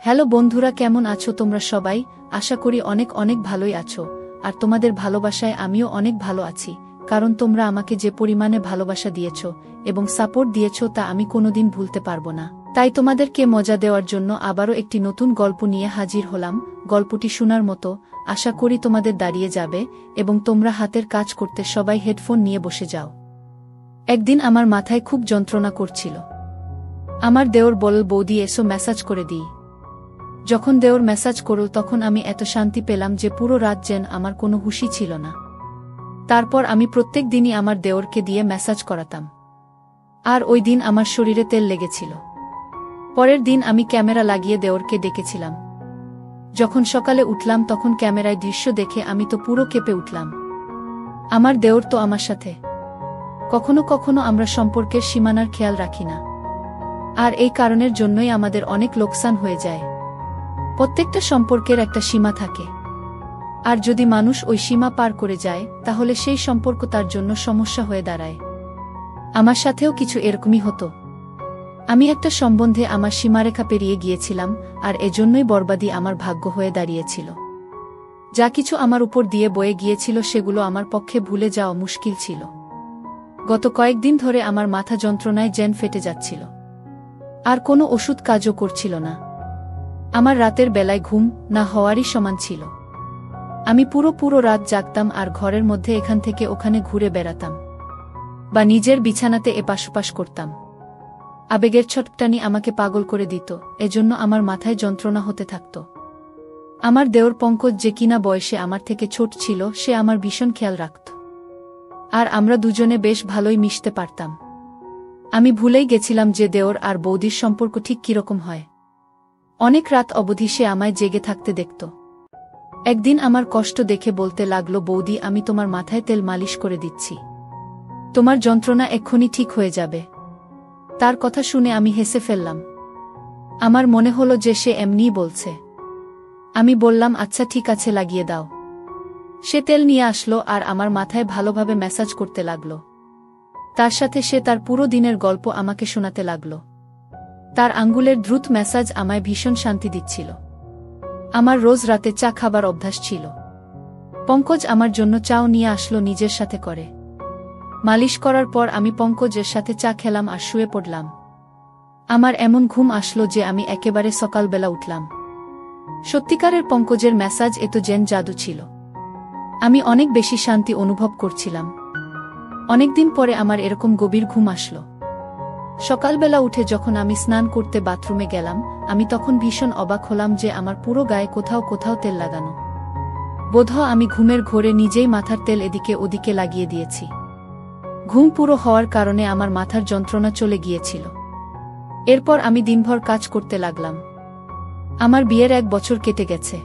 Hello বন্ধুরা, কেমন আছো তোমরা সবাই? আশা করি অনেক অনেক ভালোই আছো। আর তোমাদের ভালোবাসায় আমিও অনেক ভালো আছি, কারণ তোমরা আমাকে যে পরিমাণে ভালোবাসা দিয়েছ এবং সাপোর্ট দিয়েছ তা আমি কোনোদিন ভুলতে পারবো না। তাই তোমাদেরকে মজা দেওয়ার জন্য আবারও একটি নতুন গল্প নিয়ে হাজির হলাম। গল্পটি শোনার মতো, আশা করি তোমাদের দাঁড়িয়ে যাবে এবং তোমরা হাতের কাজ করতে সবাই হেডফোন নিয়ে বসে যাও। একদিন আমার মাথায় খুব যন্ত্রণা করছিল। আমার দেওর বলল, বৌদি এসো মেসাজ করে দিই। যখন দেওর মেসাজ করল তখন আমি এত শান্তি পেলাম যে পুরো রাত যেন আমার কোনো হুঁশি ছিল না। তারপর আমি প্রত্যেক দিনই আমার দেওরকে দিয়ে মেসাজ করাতাম। আর ওই দিন আমার শরীরে তেল লেগেছিল। পরের দিন আমি ক্যামেরা লাগিয়ে দেওরকে ডেকেছিলাম। যখন সকালে উঠলাম তখন ক্যামেরায় দৃশ্য দেখে আমি তো পুরো কেঁপে উঠলাম। আমার দেওর তো আমার সাথে। কখনো কখনো আমরা সম্পর্কের সীমানার খেয়াল রাখি না, আর এই কারণের জন্যই আমাদের অনেক লোকসান হয়ে যায়। প্রত্যেকটা সম্পর্কের একটা সীমা থাকে, আর যদি মানুষ ওই সীমা পার করে যায় তাহলে সেই সম্পর্ক তার জন্য সমস্যা হয়ে দাঁড়ায়। আমার সাথেও কিছু এরকমই হতো। আমি একটা সম্বন্ধে আমার সীমারেখা পেরিয়ে গিয়েছিলাম, আর এজন্যই বরবাদী আমার ভাগ্য হয়ে দাঁড়িয়েছিল। যা কিছু আমার উপর দিয়ে বয়ে গিয়েছিল সেগুলো আমার পক্ষে ভুলে যাওয়া মুশকিল ছিল। গত কয়েকদিন ধরে আমার মাথা যন্ত্রণায় জেন ফেটে যাচ্ছিল, আর কোনো ওষুধ কাজও করছিল না। আমার রাতের বেলায় ঘুম না হওয়ারই সমান ছিল। আমি পুরো রাত জাগতাম আর ঘরের মধ্যে এখান থেকে ওখানে ঘুরে বেড়াতাম, বা নিজের বিছানাতে এপাশ-ওপাশ করতাম। আবেগের ছটপটানি আমাকে পাগল করে দিত, এজন্য আমার মাথায় যন্ত্রণা হতে থাকত। আমার দেওর পঙ্কজ, যে কিনা বয়সে আমার থেকে ছোট ছিল, সে আমার ভীষণ খেয়াল রাখত, আর আমরা দুজনে বেশ ভালোই মিশতে পারতাম। আমি ভুলেই গেছিলাম যে দেওর আর বৌদির সম্পর্ক ঠিক কিরকম হয়। অনেক রাত অবধি সে আমায় জেগে থাকতে দেখত। একদিন আমার কষ্ট দেখে বলতে লাগলো, বৌদি আমি তোমার মাথায় তেল মালিশ করে দিচ্ছি, তোমার যন্ত্রণা এক্ষুনি ঠিক হয়ে যাবে। তার কথা শুনে আমি হেসে ফেললাম। আমার মনে হলো যে সে এমনিই বলছে। আমি বললাম, আচ্ছা ঠিক আছে, লাগিয়ে দাও। সে তেল নিয়ে আসলো আর আমার মাথায় ভালোভাবে ম্যাসাজ করতে লাগলো। তার সাথে সে তার পুরো দিনের গল্প আমাকে শোনাতে লাগলো। তার আঙ্গুলের দ্রুত ম্যাসাজ আমায় ভীষণ শান্তি দিচ্ছিল। আমার রোজ রাতে চা খাবার অভ্যাস ছিল। পঙ্কজ আমার জন্য চাও নিয়ে আসলো নিজের সাথে করে। মালিশ করার পর আমি পঙ্কজের সাথে চা খেলাম আর শুয়ে পড়লাম। আমার এমন ঘুম আসলো যে আমি একেবারে সকালবেলা উঠলাম। সত্যিকারের পঙ্কজের ম্যাসাজ এত যেন জাদু ছিল। আমি অনেক বেশি শান্তি অনুভব করছিলাম। অনেকদিন পরে আমার এরকম গভীর ঘুম আসলো। সকালবেলা উঠে যখন আমি স্নান করতে বাথরুমে গেলাম, আমি তখন ভীষণ অবাক হলাম যে আমার পুরো গায়ে কোথাও কোথাও তেল লাগানো। বোধহয় আমি ঘুমের ঘোরে নিজেই মাথার তেল এদিকে ওদিকে লাগিয়ে দিয়েছি। ঘুম পুরো হওয়ার কারণে আমার মাথার যন্ত্রণা চলে গিয়েছিল। এরপর আমি দিনভর কাজ করতে লাগলাম। আমার বিয়ের 1 বছর কেটে গেছে,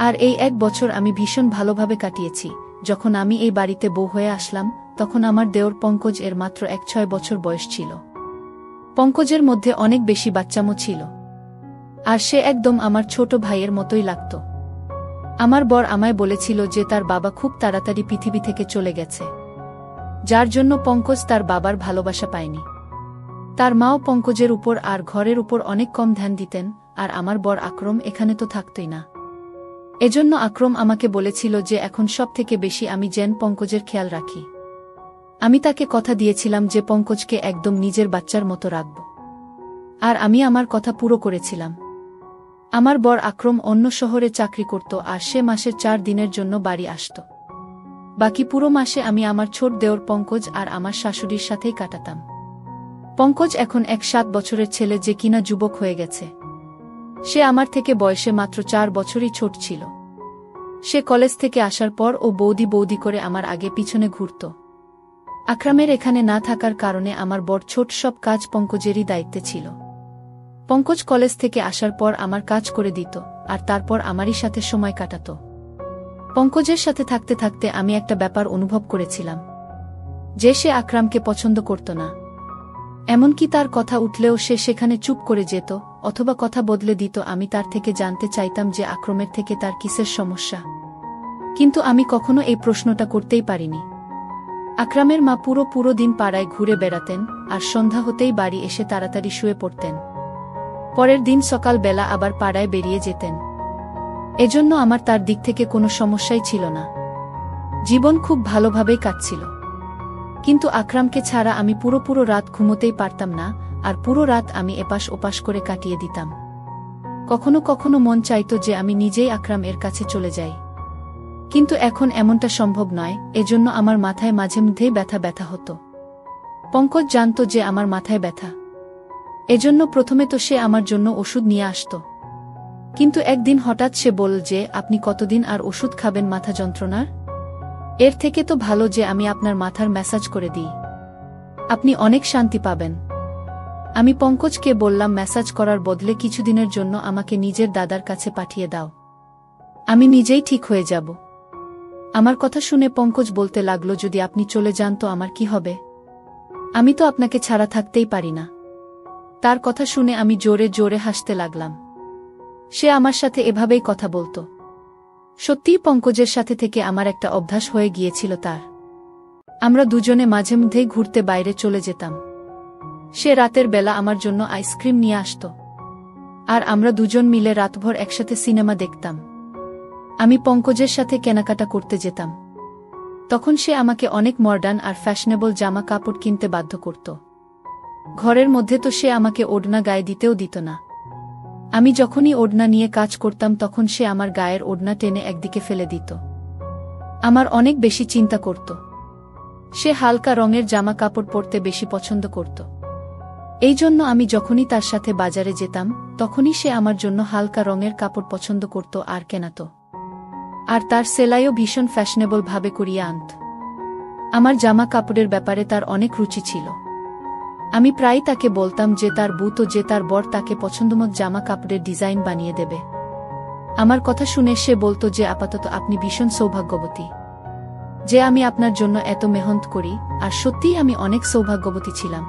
আর এই 1 বছর আমি ভীষণ ভালোভাবে কাটিয়েছি। যখন আমি এই বাড়িতে বউ হয়ে আসলাম তখন আমার দেওর পঙ্কজ এর মাত্র 6 বছর বয়স ছিল। পঙ্কজের মধ্যে অনেক বেশি বাচ্চামো ছিল, আর সে একদম আমার ছোট ভাইয়ের মতোই লাগত। আমার বর আমায় বলেছিল যে তার বাবা খুব তাড়াতাড়ি পৃথিবী থেকে চলে গেছে, যার জন্য পঙ্কজ তার বাবার ভালোবাসা পায়নি। তার মাও পঙ্কজের উপর আর ঘরের উপর অনেক কম ধ্যান দিতেন, আর আমার বর আকরম এখানে তো থাকতই না। এজন্য আকরম আমাকে বলেছিল যে এখন সব থেকে বেশি আমি যেন পঙ্কজের খেয়াল রাখি। আমি তাকে কথা দিয়েছিলাম যে পঙ্কজকে একদম নিজের বাচ্চার মতো রাখব, আর আমি আমার কথা পুরো করেছিলাম। আমার বর আকরম অন্য শহরে চাকরি করত, আর সে মাসের 4 দিনের জন্য বাড়ি আসত। বাকি পুরো মাসে আমি আমার ছোট দেওর পঙ্কজ আর আমার শাশুড়ির সাথেই কাটাতাম। পঙ্কজ এখন 7 বছরের ছেলে, যে কিনা যুবক হয়ে গেছে। সে আমার থেকে বয়সে মাত্র 4 বছরই ছোট ছিল। সে কলেজ থেকে আসার পর ও বৌদি বৌদি করে আমার আগে পিছনে ঘুরত। আকরামের এখানে না থাকার কারণে আমার বড় ছোট সব কাজ পঙ্কজেরই দায়িত্বে ছিল। পঙ্কজ কলেজ থেকে আসার পর আমার কাজ করে দিত, আর তারপর আমারই সাথে সময় কাটাত। পঙ্কজের সাথে থাকতে থাকতে আমি একটা ব্যাপার অনুভব করেছিলাম, যে সে আকরামকে পছন্দ করত না। এমনকি তার কথা উঠলেও সে সেখানে চুপ করে যেত, অথবা কথা বদলে দিত। আমি তার থেকে জানতে চাইতাম যে আকরমের থেকে তার কিসের সমস্যা, কিন্তু আমি কখনো এই প্রশ্নটা করতেই পারিনি। আকরামের মা পুরো দিন পাড়ায় ঘুরে বেড়াতেন, আর সন্ধ্যা হতেই বাড়ি এসে তাড়াতাড়ি শুয়ে পড়তেন। পরের দিন সকালবেলা আবার পাড়ায় বেরিয়ে যেতেন। এজন্য আমার তার দিক থেকে কোনো সমস্যাই ছিল না। জীবন খুব ভালোভাবেই কাটছিল। কিন্তু আকরামকে ছাড়া আমি পুরো রাত ঘুমোতেই পারতাম না, আর পুরো রাত আমি এপাশ ওপাশ করে কাটিয়ে দিতাম। কখনো কখনো মন চাইত যে আমি নিজেই আকরাম এর কাছে চলে যাই। কিন্তু এখন এমনটা সম্ভব নয়, এজন্য আমার মাথায় মাঝে মধ্যেই ব্যথা হতো। পঙ্কজ জানত যে আমার মাথায় ব্যথা। এজন্য প্রথমে তো সে আমার জন্য ওষুধ নিয়ে আসত। কিন্তু একদিন হঠাৎ সে বলল যে, আপনি কতদিন আর ওষুধ খাবেন মাথা যন্ত্রণার? এর থেকে তো ভালো যে আমি আপনার মাথার ম্যাসাজ করে দিই। আপনি অনেক শান্তি পাবেন। আমি পঙ্কজকে বললাম, ম্যাসাজ করার বদলে কিছুদিনের জন্য আমাকে নিজের দাদার কাছে পাঠিয়ে দাও। আমি নিজেই ঠিক হয়ে যাব। আমার কথা শুনে পঙ্কজ বলতে লাগলো, যদি আপনি চলে যান তো আমার কি হবে? আমি তো আপনাকে ছাড়া থাকতেই পারি না। তার কথা শুনে আমি জোরে জোরে হাসতে লাগলাম। সে আমার সাথে এভাবেই কথা বলতো। সত্যিই পঙ্কজের সাথে থেকে আমার একটা অভ্যাস হয়ে গিয়েছিল তার। আমরা দুজনে মাঝে মধ্যেই ঘুরতে বাইরে চলে যেতাম। সে রাতের বেলা আমার জন্য আইসক্রিম নিয়ে আসত, আর আমরা দুজন মিলে রাতভর একসাথে সিনেমা দেখতাম। আমি পঙ্কজের সাথে কেনাকাটা করতে যেতাম। তখন সে আমাকে অনেক মডার্ন আর ফ্যাশনেবল জামা কাপড় কিনতে বাধ্য করত। ঘরের মধ্যে তো সে আমাকে ওড়না গায়ে দিতেও দিত না। আমি যখনই ওড়না নিয়ে কাজ করতাম তখন সে আমার গায়ের ওড়না টেনে একদিকে ফেলে দিত। আমার অনেক বেশি চিন্তা করত। সে হালকা রঙের জামা কাপড় পরতে বেশি পছন্দ করত। এই জন্য আমি যখনই তার সাথে বাজারে যেতাম তখনই সে আমার জন্য হালকা রঙের কাপড় পছন্দ করত আর কেনাত। আর তার সেলাইও ভীষণ ফ্যাশনেবল ভাবে করিয়ে আনত। আমার জামা কাপড়ের ব্যাপারে তার অনেক রুচি ছিল। আমি প্রায় তাকে বলতাম যে তার বউ তো যে তার বর তাকে পছন্দমতো জামা কাপড়ের ডিজাইন বানিয়ে দেবে। আমার কথা শুনে সে বলতো যে, আপাতত আপনি ভীষণ সৌভাগ্যবতী যে আমি আপনার জন্য এত মেহনত করি। আর সত্যিই আমি অনেক সৌভাগ্যবতী ছিলাম,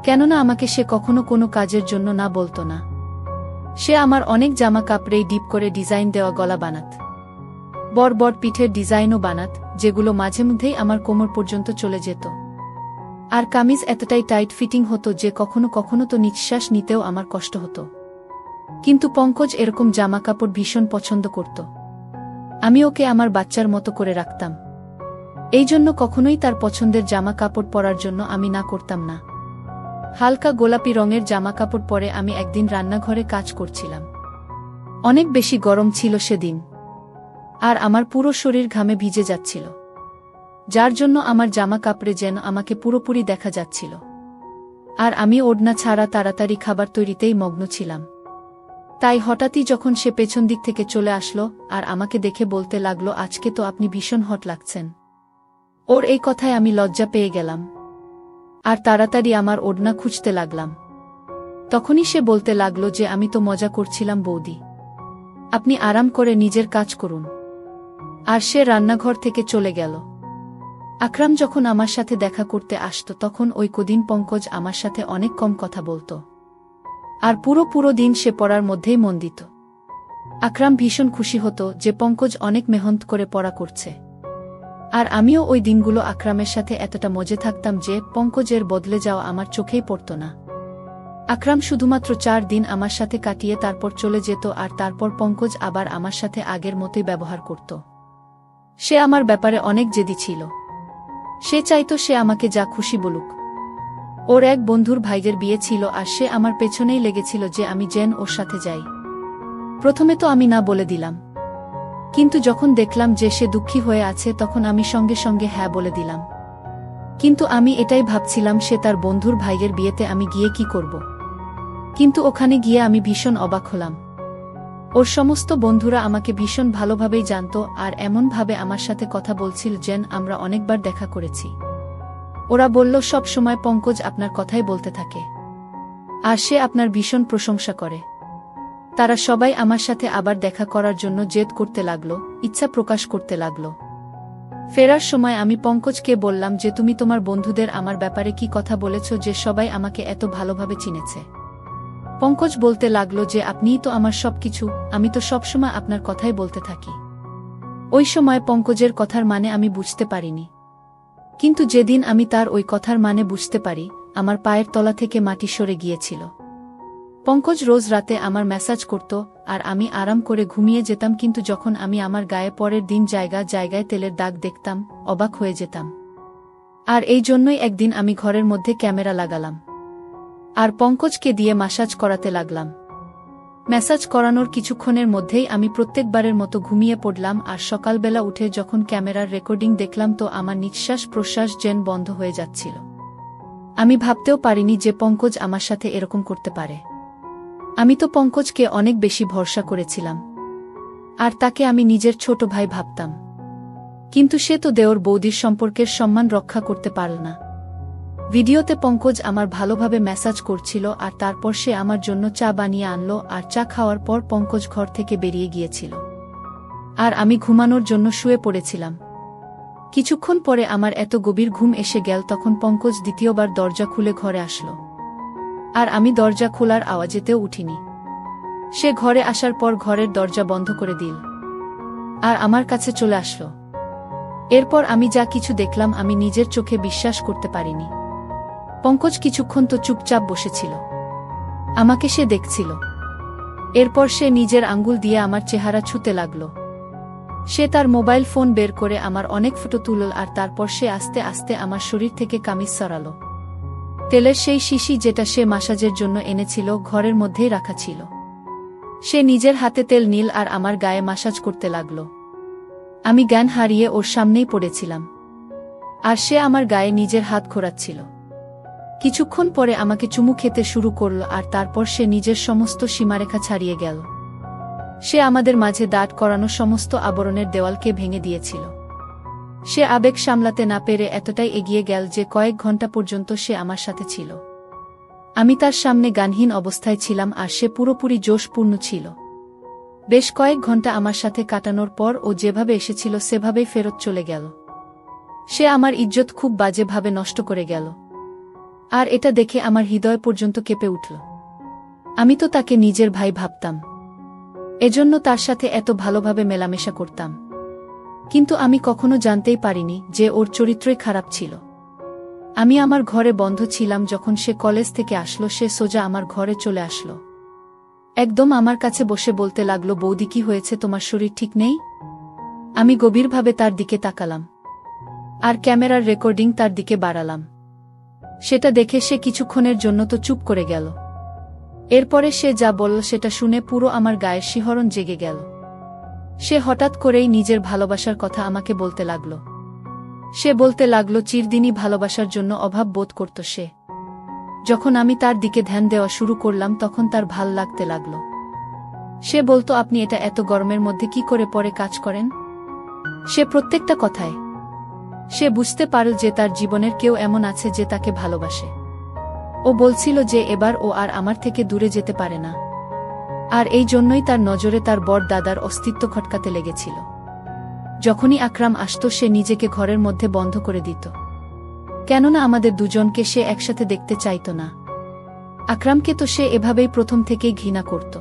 কেননা আমাকে সে কখনো কোনো কাজের জন্য না বলতো না। সে আমার অনেক জামা কাপড়েই ডিপ করে ডিজাইন দেওয়া গলা বানাত, বড় পিঠের ডিজাইনও বানাত, যেগুলো মাঝে মধ্যেই আমার কোমর পর্যন্ত চলে যেত। আর কামিজ এতটাই টাইট ফিটিং হতো যে কখনো কখনো তো নিঃশ্বাস নিতেও আমার কষ্ট হতো। কিন্তু পঙ্কজ এরকম জামা কাপড় ভীষণ পছন্দ করত। আমি ওকে আমার বাচ্চার মতো করে রাখতাম। এই জন্য কখনোই তার পছন্দের জামা কাপড় পরার জন্য আমি না করতাম না। হালকা গোলাপি রঙের জামা কাপড় পরে আমি একদিন রান্নাঘরে কাজ করছিলাম। অনেক বেশি গরম ছিল সেদিন, আর আমার পুরো শরীর ঘামে ভিজে যাচ্ছিল, যার জন্য আমার জামা কাপড়ে যেন আমাকে পুরোপুরি দেখা যাচ্ছিল। আর আমি ওড়না ছাড়া তাড়াতাড়ি খাবার তৈরিতেই মগ্ন ছিলাম। তাই হঠাৎই যখন সে পেছন দিক থেকে চলে আসলো আর আমাকে দেখে বলতে লাগলো, আজকে তো আপনি ভীষণ হট লাগছেন। ওর এই কথায় আমি লজ্জা পেয়ে গেলাম আর তাড়াতাড়ি আমার ওড়না খুঁজতে লাগলাম। তখনই সে বলতে লাগলো যে, আমি তো মজা করছিলাম বৌদি, আপনি আরাম করে নিজের কাজ করুন। আর সে রান্নাঘর থেকে চলে গেল। আকরাম যখন আমার সাথে দেখা করতে আসত তখন ওই কদিন পঙ্কজ আমার সাথে অনেক কম কথা বলত, আর পুরো দিন সে পড়ার মধ্যেই মন দিত। আকরাম ভীষণ খুশি হতো যে পঙ্কজ অনেক মেহনত করে পড়া করছে। আর আমিও ওই দিনগুলো আকরামের সাথে এতটা মজে থাকতাম যে পঙ্কজের বদলে যাওয়া আমার চোখেই পড়ত না। আকরাম শুধুমাত্র 4 দিন আমার সাথে কাটিয়ে তারপর চলে যেত, আর তারপর পঙ্কজ আবার আমার সাথে আগের মতোই ব্যবহার করত। সে আমার ব্যাপারে অনেক জেদি ছিল। সে চাইতো সে আমাকে যা খুশি বলুক। ওর এক বন্ধুর ভাইয়ের বিয়ে ছিল আর সে আমার পেছনেই লেগেছিল যে আমি যেন ওর সাথে যাই। প্রথমে তো আমি না বলে দিলাম, কিন্তু যখন দেখলাম যে সে দুঃখী হয়ে আছে তখন আমি সঙ্গে সঙ্গে হ্যাঁ বলে দিলাম। কিন্তু আমি এটাই ভাবছিলাম সে তার বন্ধুর ভাইয়ের বিয়েতে আমি গিয়ে কি করব। কিন্তু ওখানে গিয়ে আমি ভীষণ অবাক হলাম। ওর সমস্ত বন্ধুরা আমাকে ভীষণ ভালোভাবেই জানত, আর এমনভাবে আমার সাথে কথা বলছিল যেন আমরা অনেকবার দেখা করেছি। ওরা বলল, সব সময় পঙ্কজ আপনার কথাই বলতে থাকে, আর সে আপনার ভীষণ প্রশংসা করে। তারা সবাই আমার সাথে আবার দেখা করার জন্য জেদ করতে লাগলো, ইচ্ছা প্রকাশ করতে লাগলো। ফেরার সময় আমি পঙ্কজকে বললাম যে, তুমি তোমার বন্ধুদের আমার ব্যাপারে কি কথা বলেছ যে সবাই আমাকে এত ভালোভাবে চিনেছে? পঙ্কজ বলতে লাগলো যে, আপনিই তো আমার সবকিছু, আমি তো সবসময় আপনার কথাই বলতে থাকি। ওই সময় পঙ্কজের কথার মানে আমি বুঝতে পারিনি, কিন্তু যেদিন আমি তার ওই কথার মানে বুঝতে পারি আমার পায়ের তলা থেকে মাটি সরে গিয়েছিল। পঙ্কজ রোজ রাতে আমার মেসাজ করত আর আমি আরাম করে ঘুমিয়ে যেতাম, কিন্তু যখন আমি আমার গায়ে পরের দিন জায়গায় তেলের দাগ দেখতাম, অবাক হয়ে যেতাম। আর এই জন্যই একদিন আমি ঘরের মধ্যে ক্যামেরা লাগালাম আর পঙ্কজকে দিয়ে মাসাজ করাতে লাগলাম। ম্যাসাজ করানোর কিছুক্ষণের মধ্যেই আমি প্রত্যেকবারের মতো ঘুমিয়ে পড়লাম, আর সকালবেলা উঠে যখন ক্যামেরার রেকর্ডিং দেখলাম তো আমার নিঃশ্বাস প্রশ্বাস যেন বন্ধ হয়ে যাচ্ছিল। আমি ভাবতেও পারিনি যে পঙ্কজ আমার সাথে এরকম করতে পারে। আমি তো পঙ্কজকে অনেক বেশি ভরসা করেছিলাম, আর তাকে আমি নিজের ছোট ভাই ভাবতাম, কিন্তু সে তো দেওর বৌদির সম্পর্কের সম্মান রক্ষা করতে পারল না। ভিডিওতে পঙ্কজ আমার ভালোভাবে ম্যাসাজ করছিল, আর তারপর সে আমার জন্য চা বানিয়ে আনলো, আর চা খাওয়ার পর পঙ্কজ ঘর থেকে বেরিয়ে গিয়েছিল আর আমি ঘুমানোর জন্য শুয়ে পড়েছিলাম। কিছুক্ষণ পরে আমার এত গভীর ঘুম এসে গেল, তখন পঙ্কজ দ্বিতীয়বার দরজা খুলে ঘরে আসলো, আর আমি দরজা খোলার আওয়াজেতেও উঠিনি। সে ঘরে আসার পর ঘরের দরজা বন্ধ করে দিল আর আমার কাছে চলে আসলো। এরপর আমি যা কিছু দেখলাম আমি নিজের চোখে বিশ্বাস করতে পারিনি। পঙ্কজ কিছুক্ষণ তো চুপচাপ বসেছিল, আমাকে সে দেখছিল। এরপর সে নিজের আঙ্গুল দিয়ে আমার চেহারা ছুঁতে লাগল। সে তার মোবাইল ফোন বের করে আমার অনেক ফটো তুলল, আর তারপর সে আস্তে আস্তে আমার শরীর থেকে কামিজ সরাল। তেলের সেই শিশি যেটা সে মাসাজের জন্য এনেছিল ঘরের মধ্যেই রাখা ছিল। সে নিজের হাতে তেল নিল আর আমার গায়ে মাসাজ করতে লাগল। আমি জ্ঞান হারিয়ে ওর সামনেই পড়েছিলাম, আর সে আমার গায়ে নিজের হাত ঘোরাচ্ছিল। কিছুক্ষণ পরে আমাকে চুমু খেতে শুরু করল, আর তারপর সে নিজের সমস্ত সীমারেখা ছাড়িয়ে গেল। সে আমাদের মাঝে দাঁড় করানো সমস্ত আবরণের দেওয়ালকে ভেঙে দিয়েছিল। সে আবেগ সামলাতে না পেরে এতটাই এগিয়ে গেল যে কয়েক ঘন্টা পর্যন্ত সে আমার সাথে ছিল। আমি তার সামনে গানহীন অবস্থায় ছিলাম, আর সে পুরোপুরি জোশপূর্ণ ছিল। বেশ কয়েক ঘন্টা আমার সাথে কাটানোর পর ও যেভাবে এসেছিল সেভাবেই ফেরত চলে গেল। সে আমার ইজ্জত খুব বাজেভাবে নষ্ট করে গেল, আর এটা দেখে আমার হৃদয় পর্যন্ত কেঁপে উঠল। আমি তো তাকে নিজের ভাই ভাবতাম, এজন্য তার সাথে এত ভালোভাবে মেলামেশা করতাম, কিন্তু আমি কখনো জানতেই পারিনি যে ওর চরিত্রই খারাপ ছিল। আমি আমার ঘরে বন্ধ ছিলাম, যখন সে কলেজ থেকে আসলো সে সোজা আমার ঘরে চলে আসলো। একদম আমার কাছে বসে বলতে লাগলো, বৌদি কি হয়েছে, তোমার শরীর ঠিক নেই? আমি গভীরভাবে তার দিকে তাকালাম আর ক্যামেরার রেকর্ডিং তার দিকে বাড়ালাম। সেটা দেখে সে কিছুক্ষণের জন্য তো চুপ করে গেল। এরপরে সে যা বলল সেটা শুনে পুরো আমার গায়ের শিহরণ জেগে গেল। সে হঠাৎ করেই নিজের ভালোবাসার কথা আমাকে বলতে লাগল। সে বলতে লাগল চিরদিনই ভালোবাসার জন্য অভাব বোধ করত সে। যখন আমি তার দিকে ধ্যান দেওয়া শুরু করলাম তখন তার ভাল লাগতে লাগল। সে বলতো, আপনি এটা এত গরমের মধ্যে কি করে পরে কাজ করেন? সে প্রত্যেকটা কথায় সে বুঝতে পারল যে তার জীবনের কেউ এমন আছে যে তাকে ভালোবাসে। ও বলছিল যে এবার ও আর আমার থেকে দূরে যেতে পারে না, আর এই জন্যই তার নজরে তার বড় দাদার অস্তিত্ব খটকাতে লেগেছিল। যখনই আকরাম আসত সে নিজেকে ঘরের মধ্যে বন্ধ করে দিত, কেননা আমাদের দুজনকে সে একসাথে দেখতে চাইত না। আকরামকে তো সে এভাবেই প্রথম থেকেই ঘৃণা করত,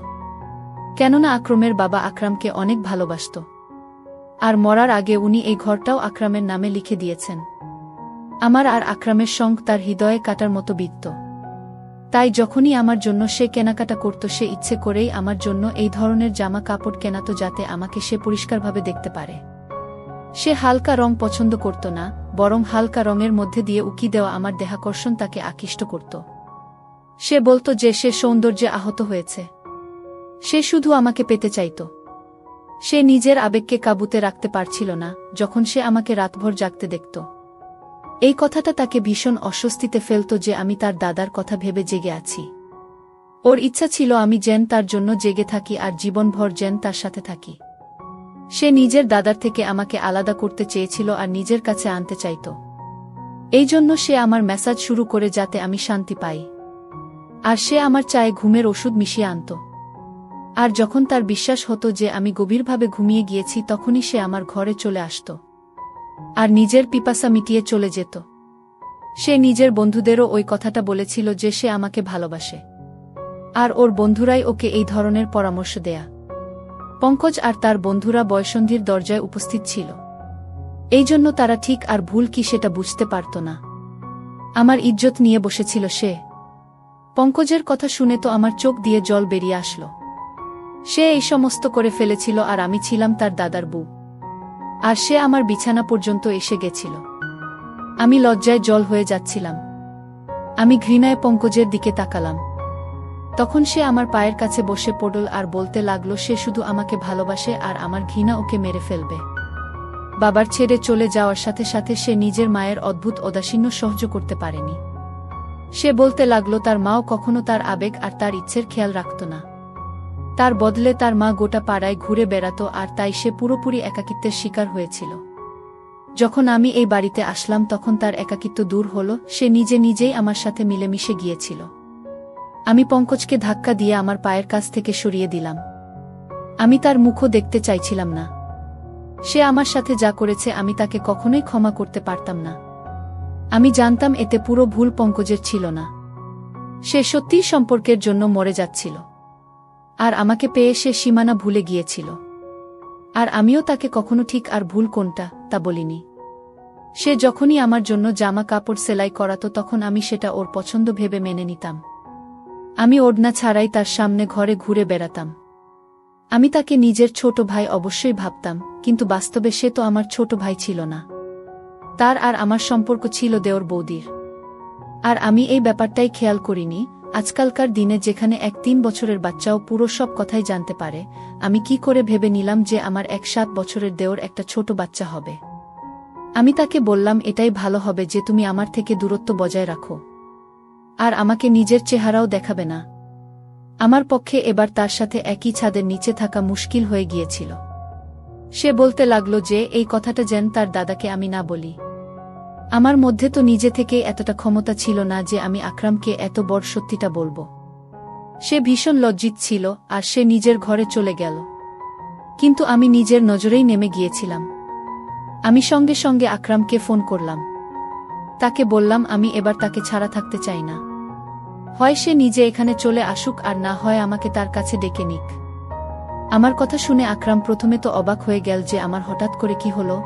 কেননা আকরামের বাবা আকরামকে অনেক ভালোবাসত, আর মরার আগে উনি এই ঘরটাও আকরামের নামে লিখে দিয়েছেন। আমার আর আকরামের সঙ্গ তার হৃদয়ে কাটার মতো বিত্ত। তাই যখনই আমার জন্য সে কেনাকাটা করত সে ইচ্ছে করেই আমার জন্য এই ধরনের জামা কাপড় কেনাতো যাতে আমাকে সে পরিষ্কারভাবে দেখতে পারে। সে হালকা রং পছন্দ করত না, বরং হালকা রঙের মধ্যে দিয়ে উকি দেওয়া আমার দেহাকর্ষণ তাকে আকৃষ্ট করত। সে বলতো যে সে সৌন্দর্যে আহত হয়েছে, সে শুধু আমাকে পেতে চাইত। সে নিজের আবেগকে কাবুতে রাখতে পারছিল না যখন সে আমাকে রাতভর জাগতে দেখত। এই কথাটা তাকে ভীষণ অস্বস্তিতে ফেলত যে আমি তার দাদার কথা ভেবে জেগে আছি। ওর ইচ্ছা ছিল আমি যেন তার জন্য জেগে থাকি আর জীবনভর যেন তার সাথে থাকি। সে নিজের দাদার থেকে আমাকে আলাদা করতে চেয়েছিল আর নিজের কাছে আনতে চাইত। এই জন্য সে আমার ম্যাসাজ শুরু করে যাতে আমি শান্তি পাই, আর সে আমার চায়ে ঘুমের ওষুধ মিশিয়ে আনত। আর যখন তার বিশ্বাস হতো যে আমি গভীরভাবে ঘুমিয়ে গিয়েছি তখনই সে আমার ঘরে চলে আসত আর নিজের পিপাসা মিটিয়ে চলে যেত। সে নিজের বন্ধুদেরও ওই কথাটা বলেছিল যে সে আমাকে ভালোবাসে, আর ওর বন্ধুরাই ওকে এই ধরনের পরামর্শ দেয়া। পঙ্কজ আর তার বন্ধুরা বয়ঃসন্ধির দরজায় উপস্থিত ছিল, এই জন্য তারা ঠিক আর ভুল কি সেটা বুঝতে পারত না। আমার ইজ্জত নিয়ে বসেছিল সে। পঙ্কজের কথা শুনে তো আমার চোখ দিয়ে জল বেরিয়ে আসলো। সে এই সমস্ত করে ফেলেছিল আর আমি ছিলাম তার দাদার বউ। আর সে আমার বিছানা পর্যন্ত এসে গেছিল। আমি লজ্জায় জল হয়ে যাচ্ছিলাম। আমি ঘৃণায় পঙ্কজের দিকে তাকালাম। তখন সে আমার পায়ের কাছে বসে পড়ল আর বলতে লাগলো সে শুধু আমাকে ভালোবাসে আর আমার ঘৃণা ওকে মেরে ফেলবে। বাবার ছেড়ে চলে যাওয়ার সাথে সাথে সে নিজের মায়ের অদ্ভুত ঔদাসীন্য সহ্য করতে পারেনি। সে বলতে লাগলো তার মাও কখনো তার আবেগ আর তার ইচ্ছের খেয়াল রাখত না। তার বদলে তার মা গোটা পাড়ায় ঘুরে বেড়াত আর তাই সে পুরোপুরি একাকিত্বের শিকার হয়েছিল। যখন আমি এই বাড়িতে আসলাম তখন তার একাকিত্ব দূর হলো, সে নিজে নিজেই আমার সাথে মিলেমিশে গিয়েছিল। আমি পঙ্কজকে ধাক্কা দিয়ে আমার পায়ের কাছ থেকে সরিয়ে দিলাম। আমি তার মুখও দেখতে চাইছিলাম না। সে আমার সাথে যা করেছে আমি তাকে কখনোই ক্ষমা করতে পারতাম না। আমি জানতাম এতে পুরো ভুল পঙ্কজের ছিল না। সে সত্যিই সম্পর্কের জন্য মরে যাচ্ছিল। আর আমাকে পেয়ে সে সীমানা ভুলে গিয়েছিল। আর আমিও তাকে কখনো ঠিক আর ভুল কোনটা তা বলিনি। সে যখনই আমার জন্য জামা কাপড় সেলাই করাতো তখন আমি সেটা ওর পছন্দ ভেবে মেনে নিতাম। আমি ওড়না ছাড়াই তার সামনে ঘরে ঘুরে বেড়াতাম। আমি তাকে নিজের ছোট ভাই অবশ্যই ভাবতাম, কিন্তু বাস্তবে সে তো আমার ছোট ভাই ছিল না। তার আর আমার সম্পর্ক ছিল দেওর বৌদির। আর আমি এই ব্যাপারটাই খেয়াল করিনি। আজকালকার দিনে যেখানে এক 3 বছরের বাচ্চাও পুরো সব কথাই জানতে পারে, আমি কি করে ভেবে নিলাম যে আমার 7 বছরের দেওর একটা ছোট বাচ্চা হবে। আমি তাকে বললাম এটাই ভালো হবে যে তুমি আমার থেকে দূরত্ব বজায় রাখো। আর আমাকে নিজের চেহারাও দেখাবে না। আমার পক্ষে এবার তার সাথে একই ছাদের নিচে থাকা মুশকিল হয়ে গিয়েছিল। সে বলতে লাগলো যে এই কথাটা যেন তার দাদাকে আমি না বলি। আমার মধ্যে তো নিজে থেকেই এতটা ক্ষমতা ছিল না যে আমি আকরামকে এত বড় সত্যিটা বলবো। সে ভীষণ লজ্জিত ছিল আর সে নিজের ঘরে চলে গেল। কিন্তু আমি নিজের নজরেই নেমে গিয়েছিলাম। আমি সঙ্গে সঙ্গে আকরামকে ফোন করলাম। তাকে বললাম আমি এবার তাকে ছাড়া থাকতে চাই না। হয় সে নিজে এখানে চলে আসুক আর না হয় আমাকে তার কাছে ডেকে নিক। আমার কথা শুনে আকরাম প্রথমে তো অবাক হয়ে গেল যে আমার হঠাৎ করে কি হলো।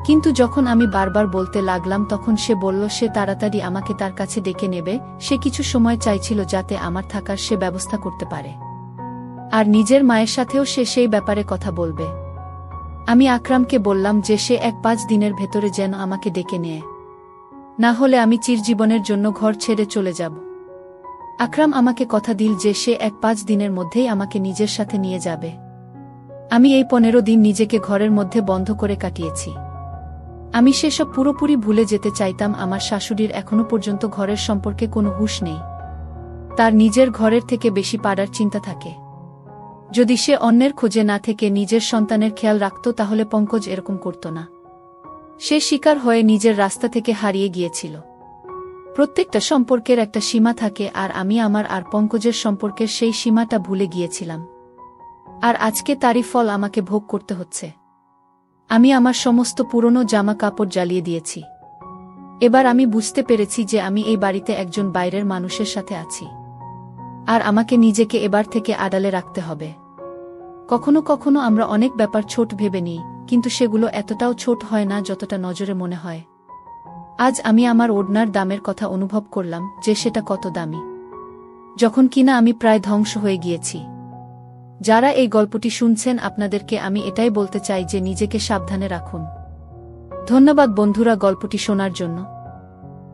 কিন্তু যখন আমি বারবার বলতে লাগলাম তখন সে বলল সে তাড়াতাড়ি আমাকে তার কাছে ডেকে নেবে। সে কিছু সময় চাইছিল যাতে আমার থাকার সে ব্যবস্থা করতে পারে। আর নিজের মায়ের সাথেও সে সেই ব্যাপারে কথা বলবে। আমি আকরামকে বললাম যে সে 1-5 দিনের ভেতরে যেন আমাকে ডেকে নেয়, না হলে আমি চিরজীবনের জন্য ঘর ছেড়ে চলে যাব। আকরাম আমাকে কথা দিল যে সে 1-5 দিনের মধ্যেই আমাকে নিজের সাথে নিয়ে যাবে। আমি এই 15 দিন নিজেকে ঘরের মধ্যে বন্ধ করে কাটিয়েছি। আমি সেসব পুরোপুরি ভুলে যেতে চাইতাম। আমার শাশুড়ির এখনো পর্যন্ত ঘরের সম্পর্কে কোনো হুঁশ নেই। তার নিজের ঘরের থেকে বেশি পাড়ার চিন্তা থাকে। যদি সে অন্যের খোঁজে না থেকে নিজের সন্তানের খেয়াল রাখত তাহলে পঙ্কজ এরকম করত না। সে শিকার হয়ে নিজের রাস্তা থেকে হারিয়ে গিয়েছিল। প্রত্যেকটা সম্পর্কের একটা সীমা থাকে আর আমি আমার আর পঙ্কজের সম্পর্কের সেই সীমাটা ভুলে গিয়েছিলাম। আর আজকে তারই ফল আমাকে ভোগ করতে হচ্ছে। আমি আমার সমস্ত পুরনো জামা কাপড় জ্বালিয়ে দিয়েছি। এবার আমি বুঝতে পেরেছি যে আমি এই বাড়িতে একজন বাইরের মানুষের সাথে আছি। আর আমাকে নিজেকে এবার থেকে আড়ালে রাখতে হবে। কখনো কখনো আমরা অনেক ব্যাপার ছোট ভেবে নিই, কিন্তু সেগুলো এতটাও ছোট হয় না যতটা নজরে মনে হয়। আজ আমি আমার ওড়নার দামের কথা অনুভব করলাম যে সেটা কত দামি, যখন কিনা আমি প্রায় ধ্বংস হয়ে গিয়েছি। যারা এই গল্পটি শুনছেন আপনাদেরকে আমি এটাই বলতে চাই যে নিজেকে সাবধানে রাখুন। ধন্যবাদ বন্ধুরা গল্পটি শোনার জন্য।